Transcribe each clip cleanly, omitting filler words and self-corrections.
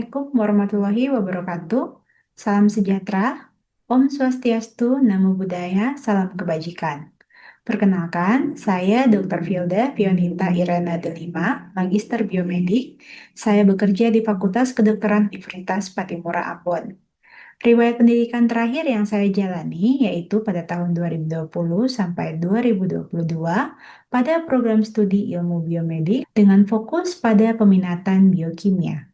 Assalamualaikum warahmatullahi wabarakatuh. Salam sejahtera, Om Swastiastu, Namo Buddhaya, salam kebajikan. Perkenalkan, saya Dr. Filda Fionita Irena Delima, Magister Biomedik. Saya bekerja di Fakultas Kedokteran Universitas Patimura Ambon. Riwayat pendidikan terakhir yang saya jalani yaitu pada tahun 2020 sampai 2022 pada program studi ilmu biomedik dengan fokus pada peminatan biokimia.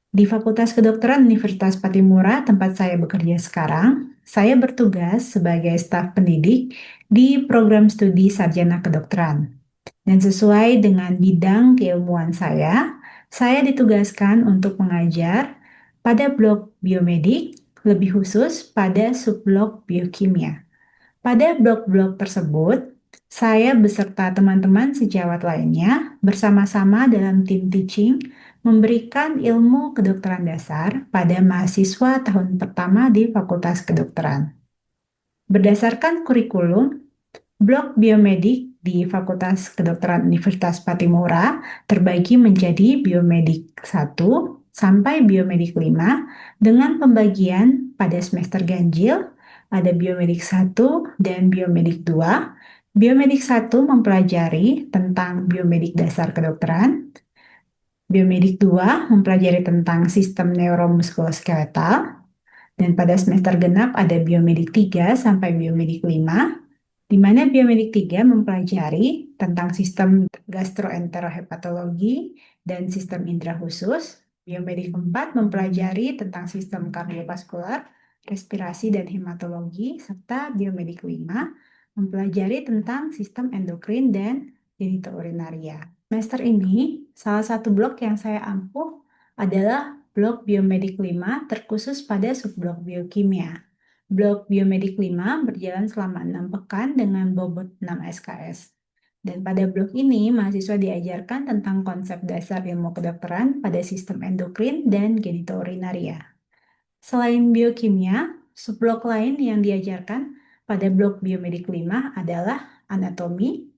Di Fakultas Kedokteran Universitas Patimura, tempat saya bekerja sekarang, saya bertugas sebagai staf pendidik di program studi Sarjana Kedokteran. Dan sesuai dengan bidang keilmuan saya ditugaskan untuk mengajar pada blok biomedik, lebih khusus pada subblok biokimia. Pada blok-blok tersebut, saya beserta teman-teman sejawat lainnya bersama-sama dalam tim teaching memberikan ilmu kedokteran dasar pada mahasiswa tahun pertama di Fakultas Kedokteran. Berdasarkan kurikulum, blok biomedik di Fakultas Kedokteran Universitas Patimura terbagi menjadi biomedik 1 sampai biomedik 5 dengan pembagian pada semester ganjil ada biomedik 1 dan biomedik 2. Biomedik 1 mempelajari tentang biomedik dasar kedokteran. Biomedik 2 mempelajari tentang sistem neuromuskuloskeletal. Dan pada semester genap ada biomedik 3 sampai biomedik 5, di mana biomedik 3 mempelajari tentang sistem gastroenterohepatologi dan sistem indera khusus. Biomedik 4 mempelajari tentang sistem kardiovaskular, respirasi dan hematologi, serta biomedik 5 mempelajari tentang sistem endokrin dan genitourinaria. Semester ini, salah satu blok yang saya ampuh adalah blok biomedik 5 terkhusus pada subblok biokimia. Blok biomedik 5 berjalan selama 6 pekan dengan bobot 6 SKS. Dan pada blok ini, mahasiswa diajarkan tentang konsep dasar ilmu kedokteran pada sistem endokrin dan genitourinaria. Selain biokimia, subblok lain yang diajarkan pada blok biomedik 5 adalah anatomi,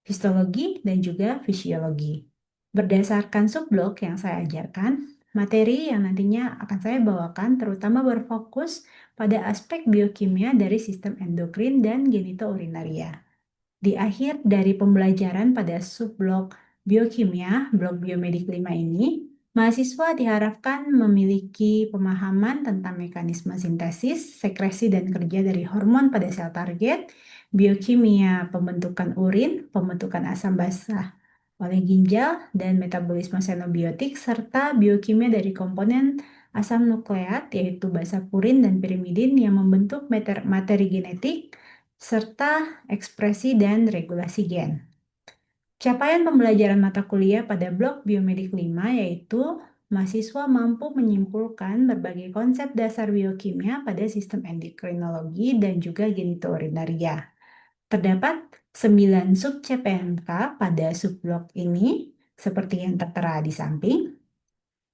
histologi, dan juga fisiologi. Berdasarkan subblok yang saya ajarkan, materi yang nantinya akan saya bawakan terutama berfokus pada aspek biokimia dari sistem endokrin dan genitourinaria. Di akhir dari pembelajaran pada subblok biokimia, blok biomedik 5 ini, mahasiswa diharapkan memiliki pemahaman tentang mekanisme sintesis, sekresi, dan kerja dari hormon pada sel target, biokimia pembentukan urin, pembentukan asam basa oleh ginjal, dan metabolisme xenobiotik, serta biokimia dari komponen asam nukleat, yaitu basa purin dan pirimidin yang membentuk materi genetik, serta ekspresi dan regulasi gen. Capaian pembelajaran mata kuliah pada blok biomedik 5 yaitu mahasiswa mampu menyimpulkan berbagai konsep dasar biokimia pada sistem endokrinologi dan juga genitourinaria. Terdapat 9 sub CPNK pada subblok ini, seperti yang tertera di samping.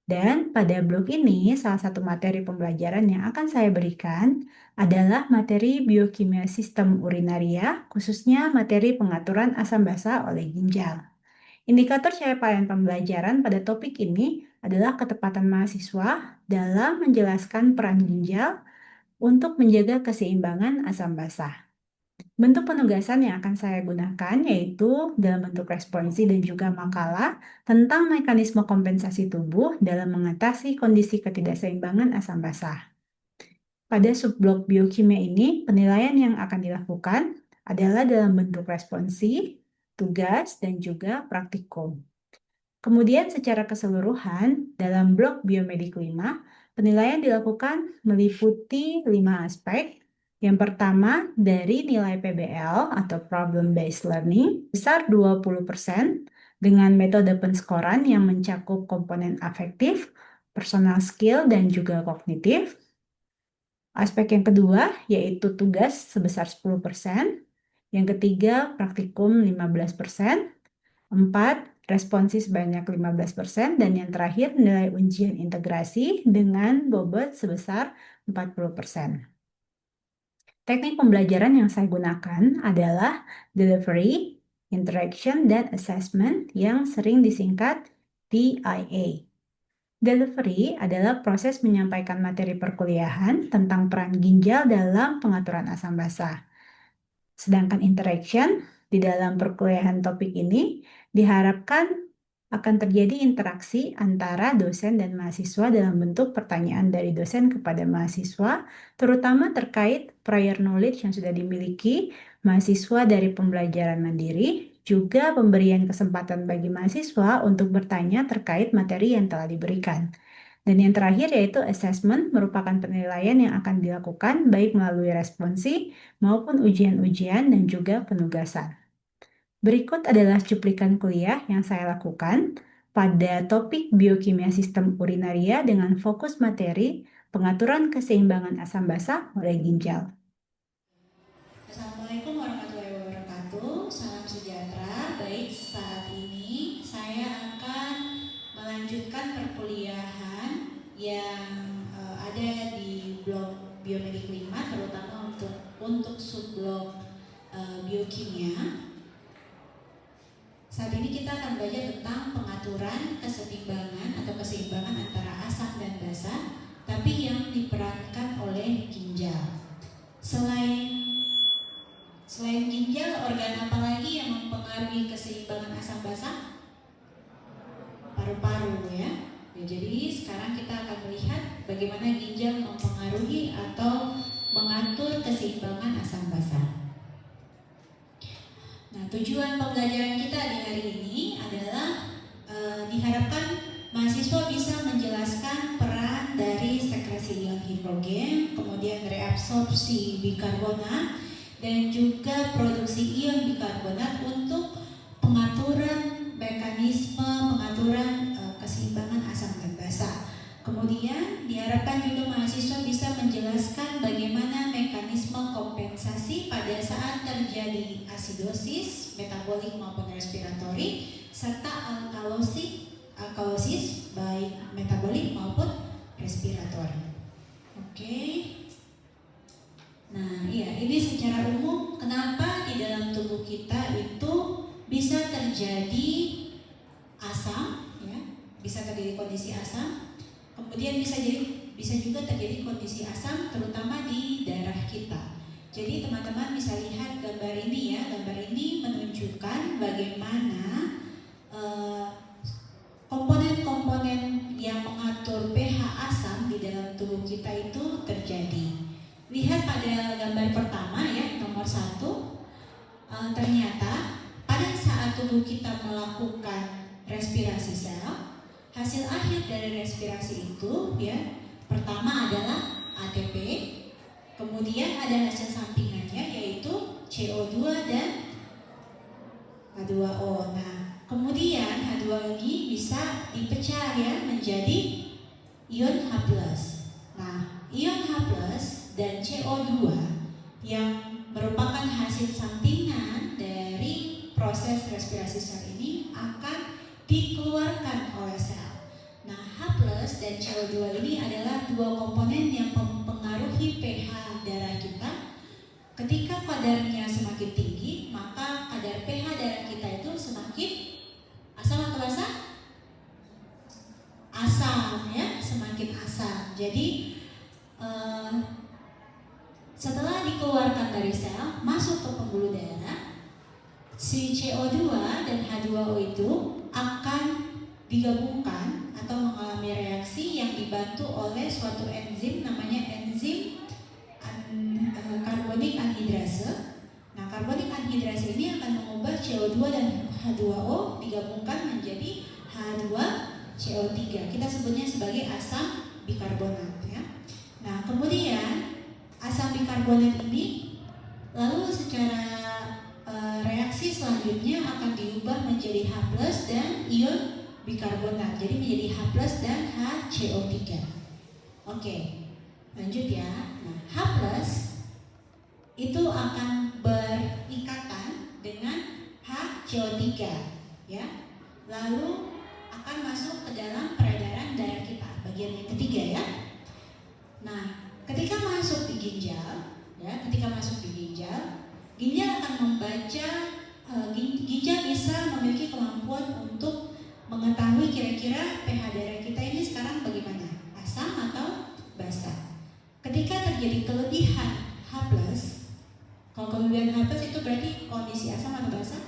Dan pada blok ini, salah satu materi pembelajaran yang akan saya berikan adalah materi biokimia sistem urinaria, khususnya materi pengaturan asam basa oleh ginjal. Indikator capaian pembelajaran pada topik ini adalah ketepatan mahasiswa dalam menjelaskan peran ginjal untuk menjaga keseimbangan asam basa. Bentuk penugasan yang akan saya gunakan yaitu dalam bentuk responsi dan juga makalah tentang mekanisme kompensasi tubuh dalam mengatasi kondisi ketidakseimbangan asam basa. Pada subblok biokimia ini, penilaian yang akan dilakukan adalah dalam bentuk responsi, tugas, dan juga praktikum. Kemudian secara keseluruhan, dalam blok biomedik 5, penilaian dilakukan meliputi 5 aspek. Yang pertama, dari nilai PBL atau Problem Based Learning besar 20% dengan metode penskoran yang mencakup komponen afektif, personal skill, dan juga kognitif. Aspek yang kedua yaitu tugas sebesar 10%. Yang ketiga, praktikum 15%. 4, responsi sebanyak 15%, dan yang terakhir nilai ujian integrasi dengan bobot sebesar 40%. Teknik pembelajaran yang saya gunakan adalah delivery, interaction, dan assessment yang sering disingkat DIA. Delivery adalah proses menyampaikan materi perkuliahan tentang peran ginjal dalam pengaturan asam basa. Sedangkan interaction di dalam perkuliahan topik ini diharapkan akan terjadi interaksi antara dosen dan mahasiswa dalam bentuk pertanyaan dari dosen kepada mahasiswa, terutama terkait prior knowledge yang sudah dimiliki mahasiswa dari pembelajaran mandiri, juga pemberian kesempatan bagi mahasiswa untuk bertanya terkait materi yang telah diberikan. Dan yang terakhir yaitu assessment merupakan penilaian yang akan dilakukan baik melalui responsi maupun ujian-ujian dan juga penugasan. Berikut adalah cuplikan kuliah yang saya lakukan pada topik biokimia sistem urinaria dengan fokus materi pengaturan keseimbangan asam basa oleh ginjal. Assalamualaikum warahmatullahi wabarakatuh. Salam sejahtera. Baik, saat ini saya akan melanjutkan perkuliahan yang ada di blok Biomedik 5, terutama untuk subblok biokimia. Saat ini kita akan belajar tentang pengaturan kesetimbangan atau keseimbangan antara asam dan basa, tapi yang diperankan oleh ginjal. Selain ginjal, organ apa lagi yang mempengaruhi keseimbangan asam basa? Paru-paru ya. Jadi sekarang kita akan melihat bagaimana ginjal mempengaruhi atau mengatur keseimbangan asam basa. Nah, tujuan pembelajaran kita di hari ini adalah diharapkan mahasiswa bisa menjelaskan peran dari sekresi ion hidrogen, kemudian reabsorpsi bikarbonat, dan juga produksi ion bikarbonat untuk pengaturan mekanisme pengaturan keseimbangan asam dan basa. Kemudian diharapkan juga mahasiswa bisa menjelaskan bagaimana mekanisme kompensasi pada saat terjadi asidosis, metabolik maupun respiratori, serta alkalosis baik metabolik maupun respiratori. Oke. Nah, iya, ini secara umum kenapa di dalam tubuh kita itu bisa terjadi asam, ya, bisa terjadi kondisi asam. Kemudian bisa juga terjadi kondisi asam terutama di darah kita. Jadi teman-teman bisa lihat gambar ini ya. Gambar ini menunjukkan bagaimana komponen-komponen yang mengatur pH asam di dalam tubuh kita itu terjadi. Lihat pada gambar pertama ya, nomor 1. Ternyata pada saat tubuh kita melakukan respirasi sel, hasil akhir dari respirasi itu ya, pertama adalah ATP, kemudian ada hasil sampingannya yaitu CO2 dan H2O. Nah, kemudian H2O ini bisa dipecah ya menjadi ion H+. Nah, ion H+ dan CO2 yang merupakan hasil sampingan dari proses respirasi sel ini akan dikeluarkan oleh sel. Nah, H+ dan CO2 ini adalah dua komponen yang mempengaruhi pH darah kita. Ketika kadarnya semakin tinggi, maka kadar pH darah kita itu semakin asam atau basa? Asam ya, semakin asam. Jadi setelah dikeluarkan dari sel, masuk ke pembuluh darah, si CO2 dan H2O itu akan digabungkan atau mengalami reaksi yang dibantu oleh suatu enzim namanya enzim karbonik anhidrase. Nah, karbonik anhidrase ini akan mengubah CO2 dan H2O digabungkan menjadi H2CO3. Kita sebutnya sebagai asam bikarbonat ya. Nah, kemudian asam bikarbonat ini lalu secara reaksi selanjutnya akan diubah menjadi H+ dan ion bikarbonat. Jadi menjadi H+ dan HCO3. Oke, lanjut ya. Nah, H+ itu akan berikatan dengan HCO3 ya. Lalu akan masuk ke dalam peredaran darah kita, bagian yang ketiga ya. Nah, ketika masuk di ginjal ginjal akan membaca, ginjal bisa memiliki kemampuan untuk mengetahui kira-kira pH darah kita ini sekarang bagaimana, asam atau basa. Ketika terjadi kelebihan H+, kalau kelebihan H+ itu berarti kondisi asam atau basa?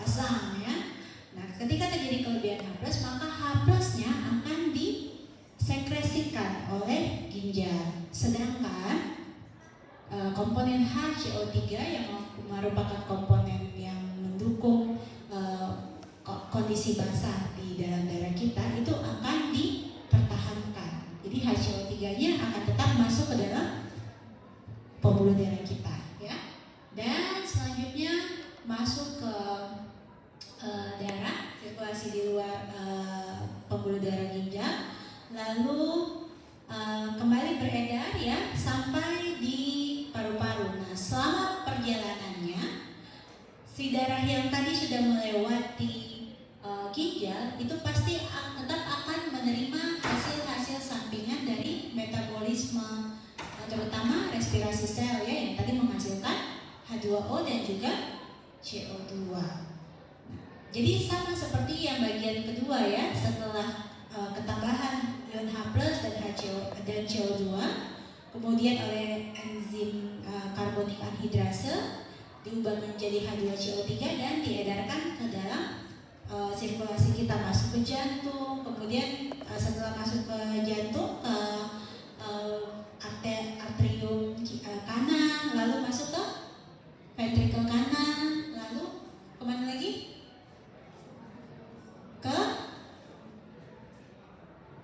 Asam ya. Nah, ketika terjadi kelebihan H+, maka H+-nya akan disekresikan oleh ginjal. Sedangkan komponen HCO3 yang merupakan komponen yang mendukung kondisi basah di dalam darah kita itu akan dipertahankan. Jadi HCO3-nya akan tetap masuk ke dalam pembuluh darah kita ya. Dan selanjutnya masuk ke darah, sirkulasi di luar pembuluh darah ginjal, lalu kembali beredar ya sampai di paru-paru. Nah, selama perjalanannya si darah yang tadi sudah melewati ginjal itu pasti tetap akan menerima hasil-hasil sampingan dari metabolisme, terutama respirasi sel ya yang tadi menghasilkan H2O dan juga CO2. Nah, jadi sama seperti yang bagian kedua ya, setelah ketambahan ion H+ dan CO2 kemudian oleh enzim karbonik anhidrase diubah menjadi H2CO3 dan diedarkan ke dalam sirkulasi kita, masuk ke jantung, kemudian setelah masuk ke jantung ke atrium kanan, lalu masuk ke ventricle kanan, lalu kemana lagi?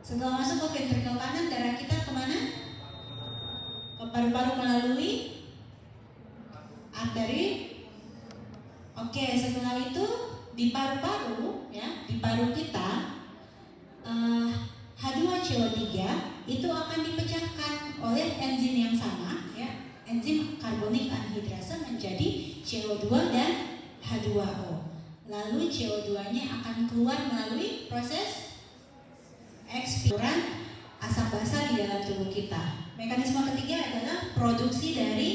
Setelah masuk ke ventricle kanan, darah kita kemana? Ke paru-paru melalui arteri. Oke, setelah itu di paru-paru ya, di paru kita H2CO3 itu akan dipecahkan oleh enzim yang sama ya, enzim karbonik anhidrase menjadi CO2 dan H2O. Lalu CO2-nya akan keluar melalui proses ekspiran asam basa di dalam tubuh kita. Mekanisme ketiga adalah produksi dari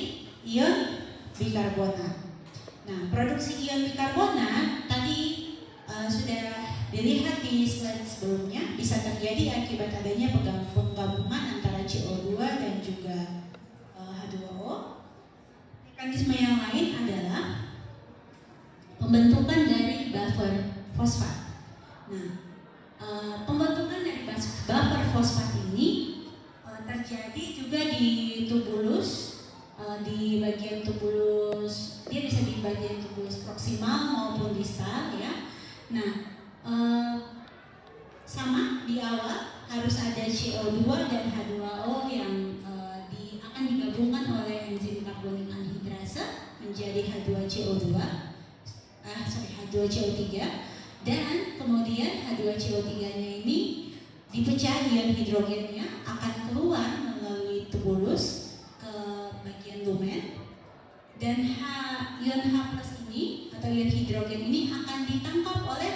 ion bikarbonat. Nah, produksi ion bikarbonat tadi sudah dilihat di slide sebelumnya, bisa terjadi akibat adanya penggabungan antara CO2 dan juga H2O. Mekanisme yang lain adalah pembentukan dari buffer fosfat. Nah, pembentukan dari buffer fosfat ini terjadi juga di tubulus, di bagian tubulus, dia bisa di bagian tubulus proksimal maupun distal ya. Nah, sama di awal harus ada CO2 dan H2O yang akan digabungkan oleh enzim karbonik anhidrase menjadi H2CO3 dan kemudian H2CO3-nya ini dipecah, ion hidrogennya akan keluar melalui tubulus ke bagian lumen, dan ion H+ ini atau ion hidrogen ini akan ditangkap oleh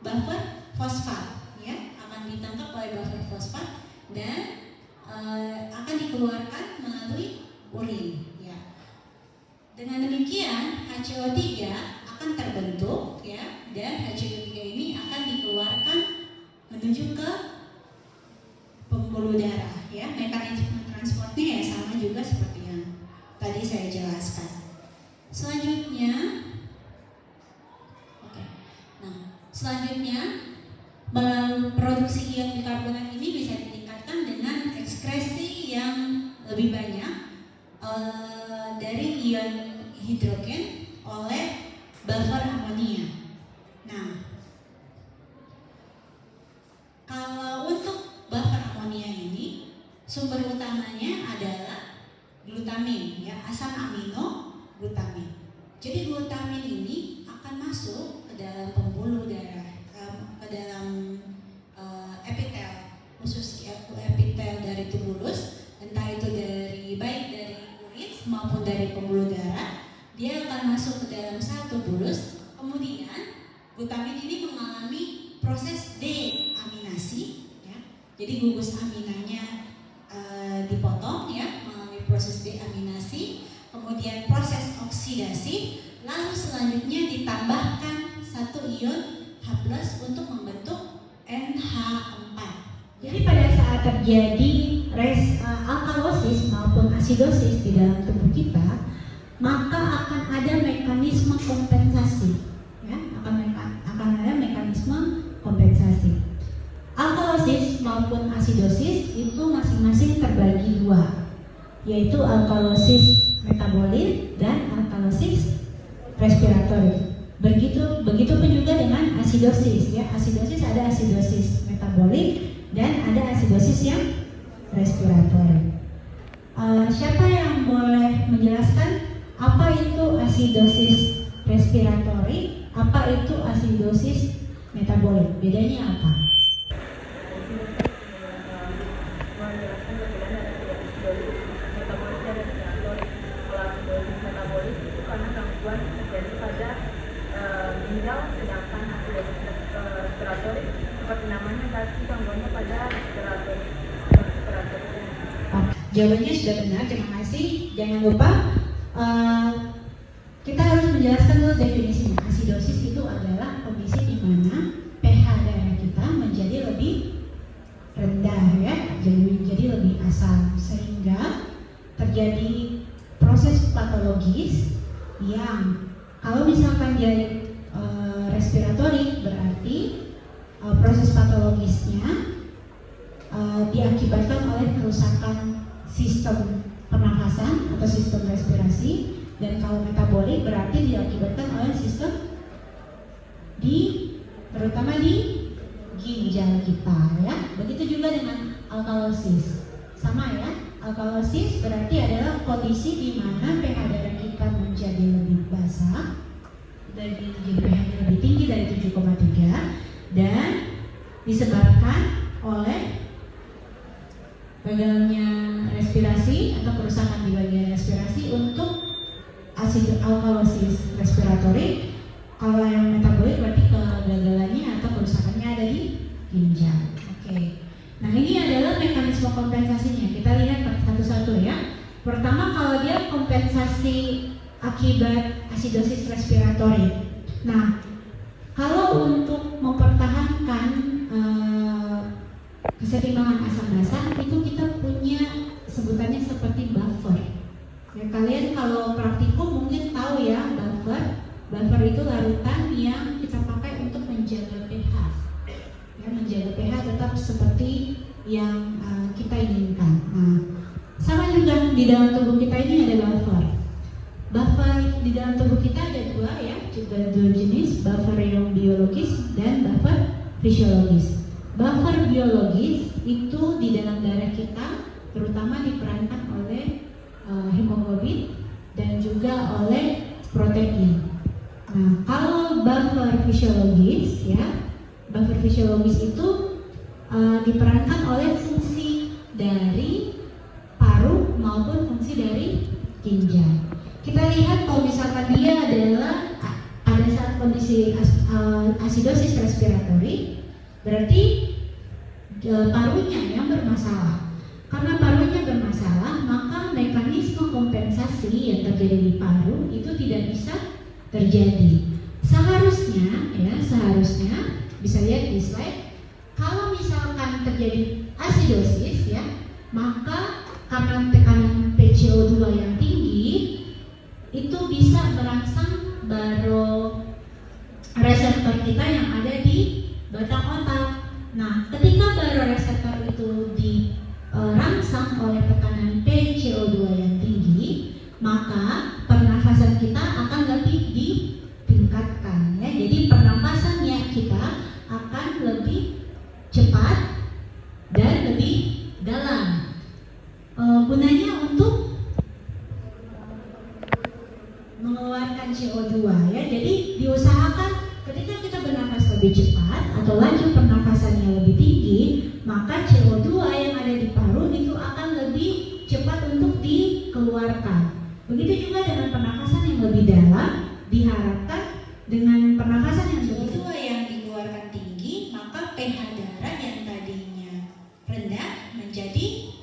buffer fosfat ya, akan ditangkap oleh buffer fosfat dan akan dikeluarkan melalui urin ya. Dengan demikian HCO3 akan terbentuk ya, dan HCO3 ini akan dikeluarkan menuju ke pembuluh darah ya. Mekanisme transportnya ya sama juga seperti yang tadi saya jelaskan. Selanjutnya produksi ion bikarbonat ini bisa ditingkatkan dengan ekskresi yang lebih banyak dari ion hidrogen oleh buffer amonia. Nah, kalau untuk buffer amonia ini sumber utamanya adalah glutamin ya, asam amino glutamin. Jadi glutamin ini akan masuk ke dalam pembuluh darah, ke dalam epitel, khusus epitel dari tubulus, entah itu baik dari urin maupun dari pembuluh darah. Dia akan masuk ke dalam satu tubulus, kemudian glutamin ini mengalami proses deaminasi ya. Jadi gugus aminanya dipotong ya, mengalami proses deaminasi, kemudian proses oksidasi, lalu selanjutnya ditambahkan satu ion H+ untuk membentuk NH4. Jadi pada saat terjadi alkalosis maupun asidosis di dalam tubuh kita, maka akan ada mekanisme kompensasi, ya, akan ada mekanisme kompensasi. Alkalosis maupun asidosis itu masing-masing terbagi dua, yaitu alkalosis metabolit dan alkalosis respiratorik. Begitupun juga dengan asidosis, ya. Asidosis ada asidosis metabolik dan ada asidosis yang respiratorik. Siapa yang boleh menjelaskan apa itu asidosis respiratorik, apa itu asidosis metabolik? Bedanya apa? Metabolik itu karena gangguan terjadi pada ginjal, sedangkan asidosis respiratorik seperti namanya tadi gangguannya pada respiratorik. Jawabannya sudah benar, terima kasih. Jangan lupa kita harus menjelaskan dulu definisinya. Asidosis itu adalah kondisi di mana pH darah kita menjadi lebih rendah, ya, jadi lebih asam, sehingga terjadi proses patologis yang kalau misalkan dia respiratorik, berarti proses patologisnya diakibatkan oleh kerusakan sistem pernafasan atau sistem respirasi, dan kalau metabolik berarti diakibatkan oleh sistem terutama di ginjal kita, ya. Begitu juga dengan alkalosis, sama ya. Alkalosis berarti adalah kondisi di mana pH darah kita menjadi lebih basah, jadi pH-nya lebih tinggi dari 7,3 dan disebabkan oleh gagalnya respirasi atau kerusakan di bagian respirasi untuk alkalosis respiratorik. Kalau yang metabolik berarti kegagalannya atau kerusakannya ada di ginjal. Oke. Nah, ini adalah mekanisme kompensasinya. Kita lihat satu-satu, ya. Pertama, kalau dia kompensasi akibat asidosis respiratorik. Nah, kalau untuk mempertahankan kesetimbangan asam basa itu kita punya sebutannya seperti buffer. Ya, kalian kalau praktikum mungkin tahu ya buffer. Buffer itu larutan yang kita pakai untuk menjaga pH. Ya, menjaga pH tetap seperti yang kita inginkan. Nah, sama juga di dalam tubuh kita ini ada buffer. Buffer di dalam tubuh kita ada dua, ya, juga dua jenis, buffer yang biologis dan buffer fisiologis. Buffer biologis itu di dalam darah kita terutama diperankan oleh hemoglobin dan juga oleh protein. Nah, kalau buffer fisiologis, ya, buffer fisiologis itu diperankan oleh fungsi dari paru maupun fungsi dari ginjal. Kita lihat kalau misalkan dia adalah pada saat kondisi asidosis respiratorik, berarti parunya yang bermasalah. Karena parunya bermasalah, maka mekanisme kompensasi yang terjadi di paru itu tidak bisa terjadi. Seharusnya bisa lihat di slide, kalau misalkan terjadi asidosis, ya, maka karena tekanan PCO2 yang tinggi itu bisa merangsang baroreseptor kita yang ada di batang otak. Nah, ketika baroreseptor itu dirangsang oleh tekanan PCO2 yang tinggi, maka pernafasan kita akan lebih ditingkatkan, ya. Jadi pernafasannya kita akan lebih cepat dan lebih dalam. Gunanya untuk mengeluarkan CO2, ya. Jadi diusahakan ketika kita bernafas lebih cepat atau laju pernafasannya lebih tinggi, maka CO2 yang ada di paru itu akan lebih cepat untuk dikeluarkan. Begitu juga dengan pernafasan yang lebih dalam, diharapkan dengan pernafasan yang CO2 yang dikeluarkan tinggi, maka pH darah yang tadinya rendah menjadi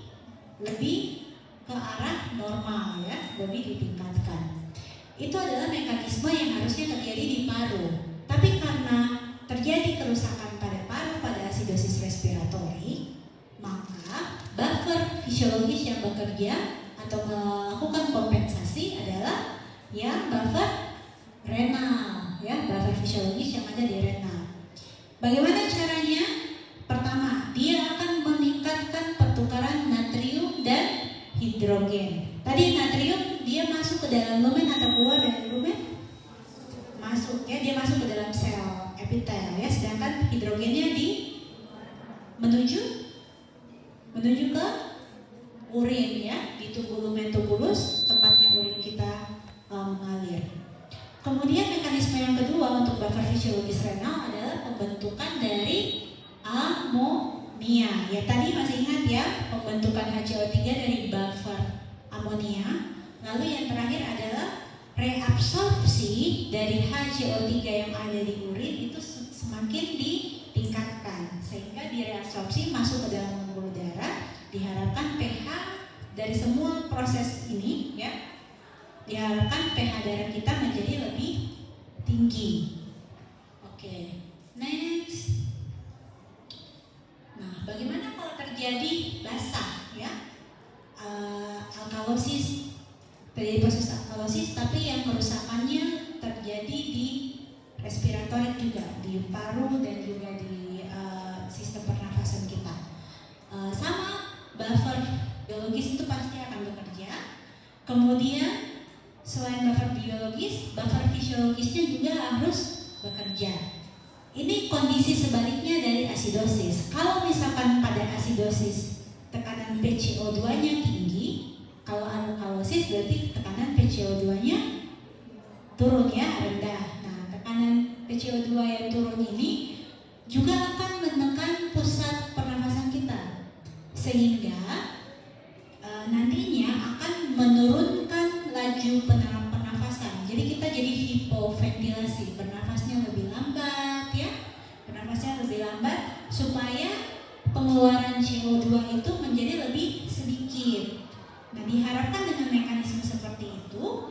lebih ke arah normal, ya, lebih ditingkatkan. Itu adalah mekanisme yang harusnya terjadi di paru. Tapi karena terjadi kerusakan pada paru pada asidosis respiratori, maka buffer fisiologis yang bekerja atau melakukan kompensasi adalah yang buffer renal, ya, buffer fisiologis yang ada di renal. Bagaimana caranya? Pertama, dia akan meningkatkan pertukaran natrium dan hidrogen. Tadi natrium dia masuk ke dalam lumen atau keluar dari lumen? Masuk, ya, dia masuk ke dalam sel epitel, ya. Sedangkan hidrogennya menuju ke urin, ya, di tubuh lumen tubulus, tempatnya urin kita mengalir. Kemudian mekanisme yang kedua untuk buffer fisiologis renal adalah pembentukan dari amonia. Ya, tadi masih ingat ya, pembentukan HCO3 dari buffer amonia. Lalu yang terakhir adalah reabsorpsi dari HCO3 yang ada di urin itu semakin ditingkatkan, sehingga direabsorpsi masuk ke dalam pembuluh darah. Diharapkan pH dari semua proses ini, ya, diharapkan pH darah kita menjadi lebih tinggi. Oke, next. Nah, bagaimana kalau terjadi basah, ya, alkalosis, terjadi proses alkalosis, tapi yang kerusakannya terjadi di respiratorik juga, di paru dan juga di sistem pernafasan kita. Sama, buffer biologis itu pasti akan bekerja. Kemudian selain buffer biologis, buffer fisiologisnya juga harus bekerja. Ini kondisi sebaliknya dari asidosis. Kalau misalkan pada asidosis tekanan PCO2-nya tinggi, kalau alkalosis berarti tekanan PCO2-nya turun, ya, rendah. Nah, tekanan PCO2 yang turun ini juga akan menekan pusat pernafasan kita, sehingga nantinya akan menurunkan laju pernafasan. Jadi kita jadi hipoventilasi, bernafasnya lebih lambat, ya, bernafasnya lebih lambat supaya pengeluaran CO2 itu menjadi lebih sedikit. Nah, diharapkan dengan mekanisme seperti itu,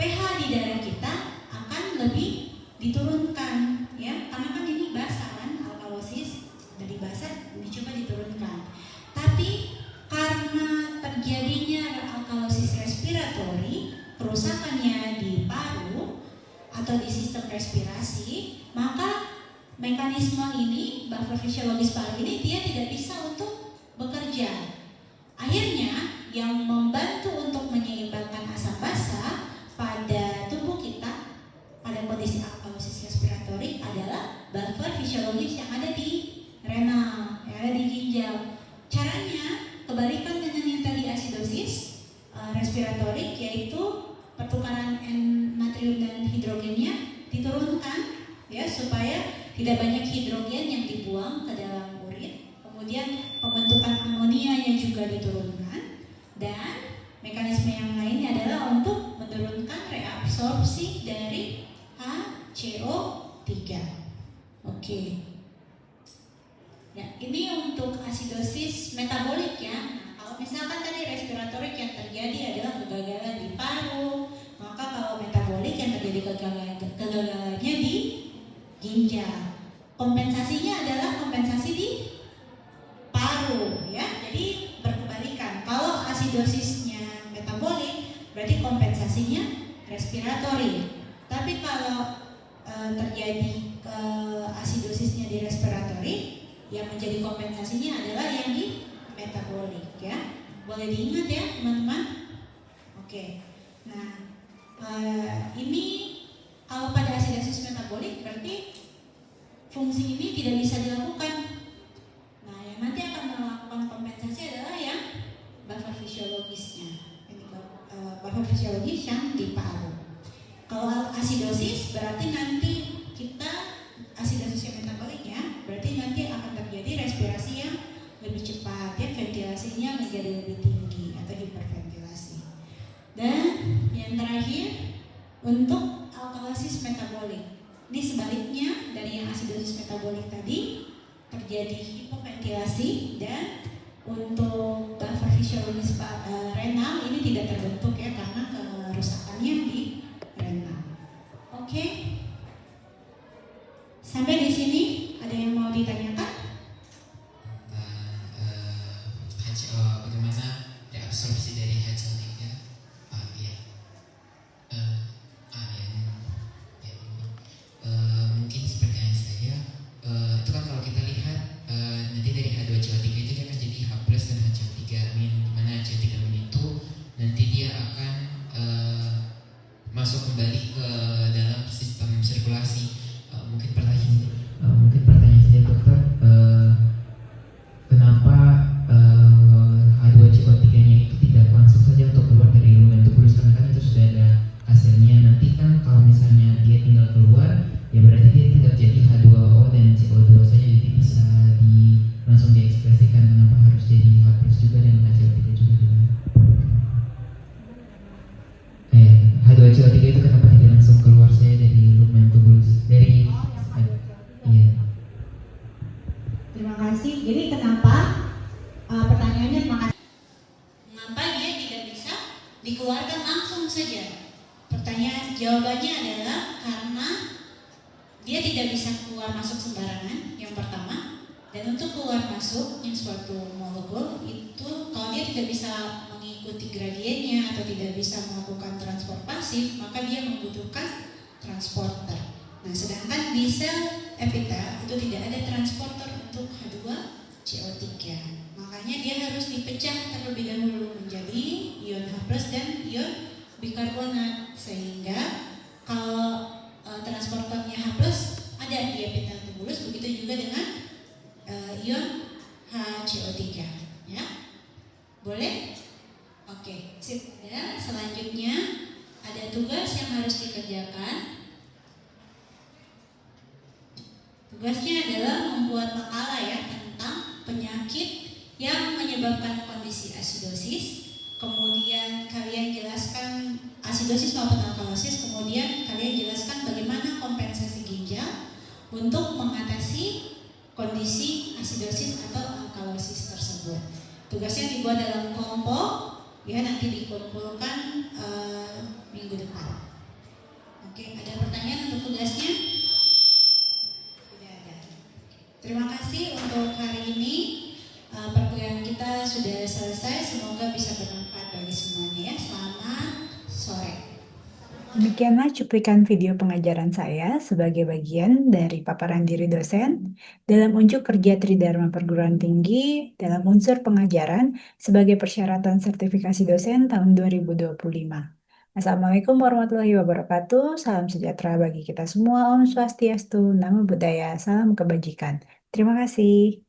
pH di darah kita akan lebih diturunkan, ya, karena kan ini basah kan, alkalosis dari basah dicoba diturunkan. Tapi karena terjadinya alkalosis respiratori, kerusakannya di paru atau di sistem respirasi, maka mekanisme ini, buffer fisiologis paru ini, dia tidak bisa untuk bekerja. Akhirnya yang membantu untuk menyeimbangkan asam basa pada tubuh kita pada kondisi alkalosis respiratori adalah buffer fisiologis yang ada di renal, yang ada di ginjal. Caranya kebalikan dengan yang tadi asidosis respiratorik, yaitu pertukaran natrium dan hidrogennya diturunkan, ya, supaya tidak banyak hidrogen yang dibuang ke dalam urin. Kemudian pembentukan amonianya juga diturunkan, dan mekanisme yang lainnya adalah untuk menurunkan reabsorpsi dari HCO3. Oke. Ya, ini untuk asidosis metabolik, ya. Nah, kalau misalkan tadi respiratorik yang terjadi adalah kegagalan di paru, maka kalau metabolik yang terjadi kegagalannya di ginjal. Kompensasinya adalah kompensasi di paru, ya. Jadi berkebalikan. Kalau asidosisnya metabolik, berarti kompensasinya respiratori. Tapi kalau terjadi asidosisnya di respiratori, yang menjadi kompensasinya adalah yang di metabolik, ya. Boleh diingat, ya, teman-teman. Oke. Nah, ini kalau pada asidosis metabolik berarti fungsi ini tidak bisa dilakukan. Nah, yang nanti akan melakukan kompensasi adalah yang buffer fisiologisnya. Ini buffer fisiologis yang di paru. Kalau asidosis berarti nanti kita asidosis yang metabolik, ya, berarti nanti akan terjadi respirasi yang lebih cepat, ya, ventilasinya menjadi lebih tinggi atau hiperventilasi. Dan yang terakhir untuk alkalosis metabolik, ini sebaliknya dari yang asidosis metabolik tadi, terjadi hipoventilasi, dan untuk buffer fisiologis renal ini tidak terbentuk, ya, karena kerusakannya di renal. Oke. Sampai di sini CO3 itu kenapa tidak langsung keluar saya dari lumen tubuh dari iya. Terima kasih. Jadi kenapa pertanyaannya Mengapa dia tidak bisa dikeluarkan langsung saja? Jawabannya adalah karena dia tidak bisa keluar masuk sembarangan, yang pertama. Dan untuk keluar masuknya suatu molekul itu, kalau dia tidak bisa mengikuti gradiennya atau tidak bisa melakukan transport pasif, maka dia membutuhkan transporter. Nah, sedangkan di sel epitel itu tidak ada transporter untuk H2CO3. Makanya dia harus dipecah terlebih dahulu menjadi ion H+ dan ion bikarbonat, sehingga kalau transporternya H+ ada di epitel tubulus, begitu juga dengan ion HCO3, ya. Boleh? Oke, sip. Ya, selanjutnya ada tugas yang harus dikerjakan. Tugasnya adalah membuat makalah ya tentang penyakit yang menyebabkan kondisi asidosis. Kemudian kalian jelaskan asidosis maupun alkalosis. Kemudian kalian jelaskan bagaimana kompensasi ginjal untuk mengatasi kondisi asidosis atau alkalosis tersebut. Tugasnya dibuat dalam kelompok, ya, nanti dikumpulkan minggu depan. Oke, ada pertanyaan untuk tugasnya? Tidak ada. Terima kasih untuk hari ini. Perkuliahan kita sudah selesai. Semoga bisa bermanfaat bagi semuanya ya. Selamat sore. Demikianlah cuplikan video pengajaran saya sebagai bagian dari paparan diri dosen dalam unjuk kerja Tridharma Perguruan Tinggi dalam unsur pengajaran sebagai persyaratan sertifikasi dosen tahun 2025. Assalamualaikum warahmatullahi wabarakatuh. Salam sejahtera bagi kita semua. Om Swastiastu, Namo Buddhaya, salam kebajikan. Terima kasih.